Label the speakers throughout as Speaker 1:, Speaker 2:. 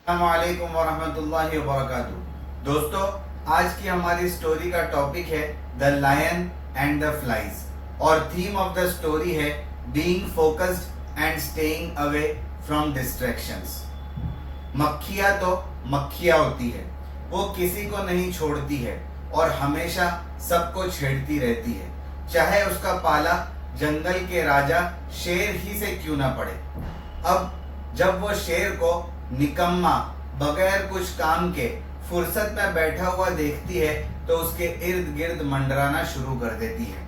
Speaker 1: अस्सलामुअलैकुम वरहमतुल्लाहि वबरकातुहू। दोस्तों, आज की हमारी स्टोरी का टॉपिक है the lion and the flies और थीम ऑफ द स्टोरी है being focused and staying away from distractions. मक्खियाँ तो मक्खियाँ होती है, वो किसी को नहीं छोड़ती है और हमेशा सबको छेड़ती रहती है, चाहे उसका पाला जंगल के राजा शेर ही से क्यों ना पड़े। अब जब वो शेर को निकम्मा बगैर कुछ काम के फुर्सत में बैठा हुआ देखती है तो उसके इर्द गिर्द मंडराना शुरू कर देती है,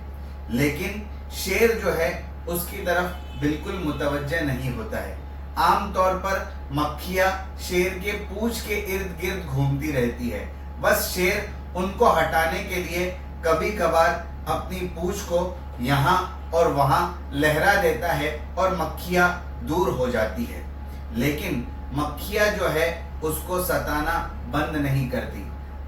Speaker 1: लेकिन शेर जो है उसकी तरफ बिल्कुल मुतवज्जे नहीं होता है। आमतौर पर मक्खियाँ शेर के पूंछ के इर्द गिर्द घूमती रहती है, बस शेर उनको हटाने के लिए कभी कभार अपनी पूंछ को यहाँ और वहाँ लहरा देता है और मक्खियाँ दूर हो जाती है, लेकिन मक्खियाँ जो है उसको सताना बंद नहीं करती।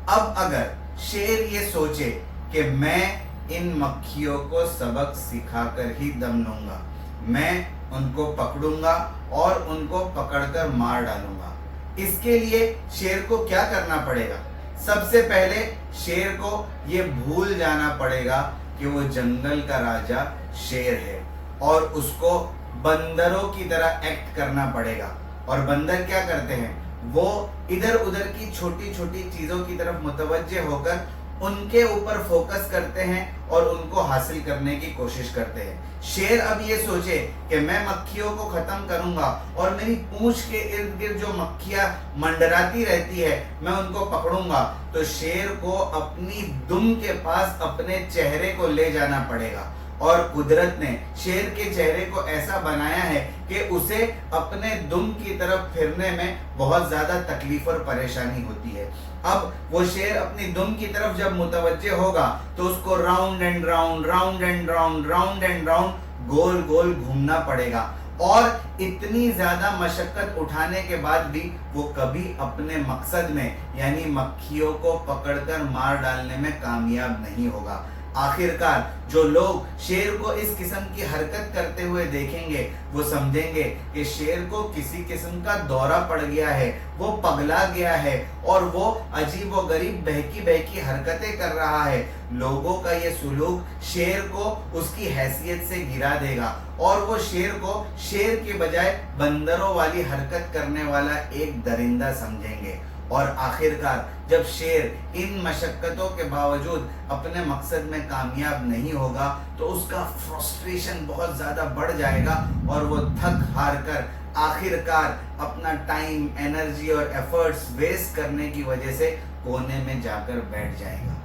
Speaker 1: अब अगर शेर ये सोचे कि मैं इन मक्खियों को सबक सिखाकर ही दम लूंगा, मैं उनको पकड़ूंगा और उनको पकड़कर मार डालूंगा, इसके लिए शेर को क्या करना पड़ेगा? सबसे पहले शेर को ये भूल जाना पड़ेगा कि वो जंगल का राजा शेर है और उसको बंदरों की तरह एक्ट करना पड़ेगा। और बंदर क्या करते हैं? वो इधर उधर की छोटी छोटी चीजों की तरफ मुतवज्जे होकर उनके ऊपर फोकस करते हैं और उनको हासिल करने की कोशिश करते हैं। शेर अब ये सोचे कि मैं मक्खियों को खत्म करूंगा और मेरी पूंछ के इर्द गिर्द जो मक्खियां मंडराती रहती है मैं उनको पकड़ूंगा, तो शेर को अपनी दुम के पास अपने चेहरे को ले जाना पड़ेगा। और कुदरत ने शेर के चेहरे को ऐसा बनाया है कि उसे अपने दुम की तरफ फिरने में बहुत ज्यादा तकलीफ और परेशानी होती है। अब वो शेर अपनी दुम की तरफ जब मुतवज्जे होगा तो उसको round and round, round and round, round and round गोल गोल घूमना पड़ेगा और इतनी ज्यादा मशक्कत उठाने के बाद भी वो कभी अपने मकसद में यानी मक्खियों को पकड़कर मार डालने में कामयाब नहीं होगा। आखिरकार जो लोग शेर को इस किस्म की हरकत करते हुए देखेंगे वो समझेंगे कि शेर को किसी किस्म का दौरा पड़ गया है, वो पगला गया है और वो अजीब व गरीब बहकी बहकी हरकतें कर रहा है। लोगों का ये सुलूक शेर को उसकी हैसियत से गिरा देगा और वो शेर को शेर के बजाय बंदरों वाली हरकत करने वाला एक दरिंदा समझेंगे। और आखिरकार जब शेर इन मशक्कतों के बावजूद अपने मकसद में कामयाब नहीं होगा तो उसका फ्रस्ट्रेशन बहुत ज़्यादा बढ़ जाएगा और वो थक हार कर आखिरकार अपना टाइम, एनर्जी और एफर्ट्स वेस्ट करने की वजह से कोने में जाकर बैठ जाएगा।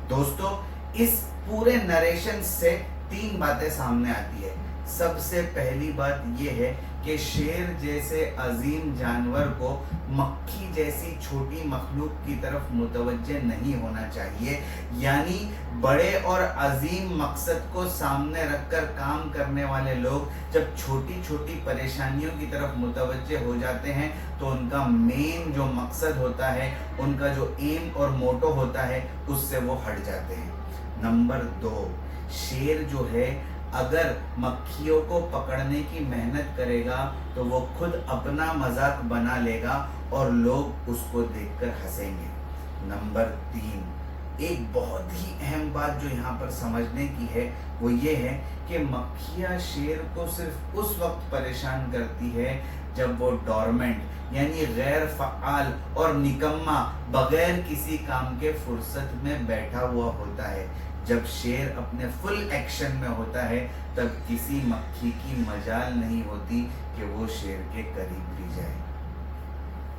Speaker 1: दोस्तों, इस पूरे नरेशन से तीन बातें सामने आती है। सबसे पहली बात यह है कि शेर जैसे अजीम जानवर को मक्खी जैसी छोटी मखलूक की तरफ मुतवज्जे नहीं होना चाहिए, यानी बड़े और अजीम मकसद को सामने रखकर काम करने वाले लोग जब छोटी छोटी परेशानियों की तरफ मुतवज्जे हो जाते हैं तो उनका मेन जो मकसद होता है, उनका जो एम और मोटो होता है, उससे वो हट जाते हैं। नंबर 2, शेर जो है अगर मक्खियों को पकड़ने की मेहनत करेगा तो वो खुद अपना मजाक बना लेगा और लोग उसको देखकर हंसेंगे। नंबर 3, एक बहुत ही अहम बात जो यहाँ पर समझने की है वो ये है कि मक्खियाँ शेर को सिर्फ उस वक्त परेशान करती है जब वो डोरमेंट यानी गैर फ़आल और निकम्मा बगैर किसी काम के फुर्सत में बैठा हुआ होता है। जब शेर अपने फुल एक्शन में होता है तब किसी मक्खी की मजाल नहीं होती कि वो शेर के करीब भी जाए।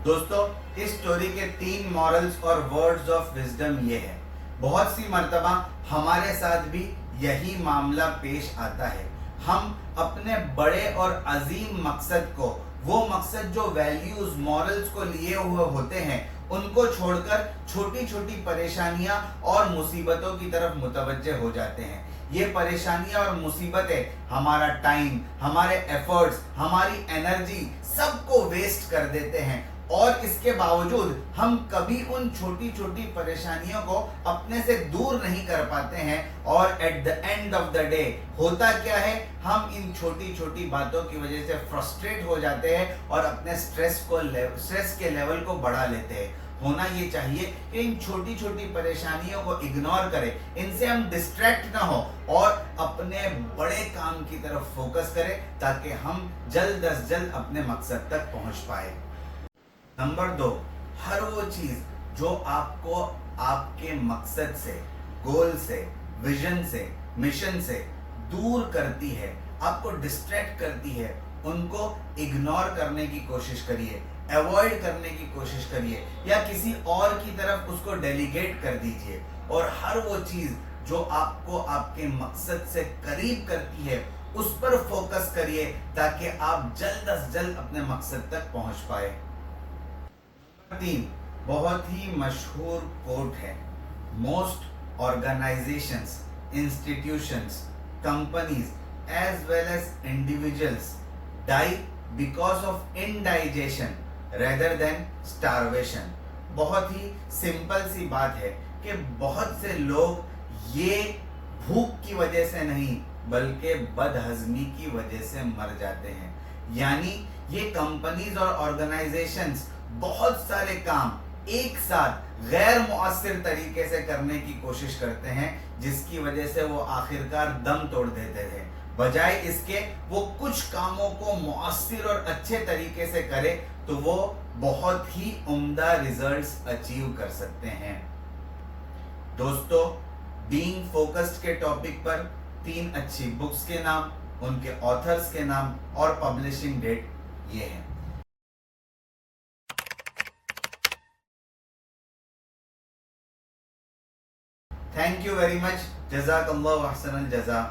Speaker 1: दोस्तों, इस स्टोरी के 3 मॉरल्स और वर्ड्स ऑफ विजडम ये है। बहुत सी मर्तबा हमारे साथ भी यही मामला पेश आता है। हम अपने बड़े और अजीम मकसद को, वो मकसद जो वैल्यूज, मॉरल्स को लिए हुए होते हैं, उनको छोड़कर छोटी छोटी परेशानियां और मुसीबतों की तरफ मुतवज्जे हो जाते हैं। ये परेशानियां और मुसीबतें हमारा टाइम, हमारे एफर्ट्स, हमारी एनर्जी सबको वेस्ट कर देते हैं اور اس کے باوجود ہم کبھی ان چھوٹی چھوٹی پریشانیوں کو اپنے سے دور نہیں کر پاتے ہیں، اور at the end of the day ہوتا کیا ہے، ہم ان چھوٹی چھوٹی باتوں کی وجہ سے فرسٹریٹ ہو جاتے ہیں اور اپنے سٹریس کے لیول کو بڑھا لیتے ہیں۔ ہونا یہ چاہیے کہ ان چھوٹی چھوٹی پریشانیوں کو اگنور کریں، ان سے ہم ڈسٹریکٹ نہ ہو اور اپنے بڑے کام کی طرف فوکس کریں تاکہ ہم جلد از جلد اپنے مقصد تک پہنچ پائے۔ نمبر 2، ہر وہ چیز جو آپ کو آپ کے مقصد سے، گول سے، ویژن سے، مشن سے دور کرتی ہے، آپ کو ڈسٹریکٹ کرتی ہے، ان کو اگنور کرنے کی کوشش کریے، ایوائڈ کرنے کی کوشش کریے، یا کسی اور کی طرف اس کو ڈیلیگیٹ کر دیجئے، اور ہر وہ چیز جو آپ کو آپ کے مقصد سے قریب کرتی ہے اس پر فوکس کریے تاکہ آپ جلد از جلد اپنے مقصد تک پہنچ پائے۔ 3، بہت ہی مشہور کوٹ ہے، most organisations, institutions, companies as well as individuals die because of indigestion rather than starvation. بہت ہی سمپل سی بات ہے کہ بہت سے لوگ یہ بھوک کی وجہ سے نہیں بلکہ بد ہضمی کی وجہ سے مر جاتے ہیں۔ یعنی یہ کمپنیز اور آرگنائزیشنز بہت سارے کام ایک ساتھ غیر مؤثر طریقے سے کرنے کی کوشش کرتے ہیں، جس کی وجہ سے وہ آخرکار دم توڑ دیتے ہیں، بجائے اس کے وہ کچھ کاموں کو مؤثر اور اچھے طریقے سے کرے تو وہ بہت ہی عمدہ ریزلٹس اچیو کر سکتے ہیں۔ دوستو، بینگ فوکسڈ کے ٹاپک پر 3 اچھی بکس کے نام، ان کے آتھرز کے نام اور پبلشنگ ڈیٹ یہ ہیں۔ تھینک یو ویری مچ، جزاک اللہ احسن الجزا۔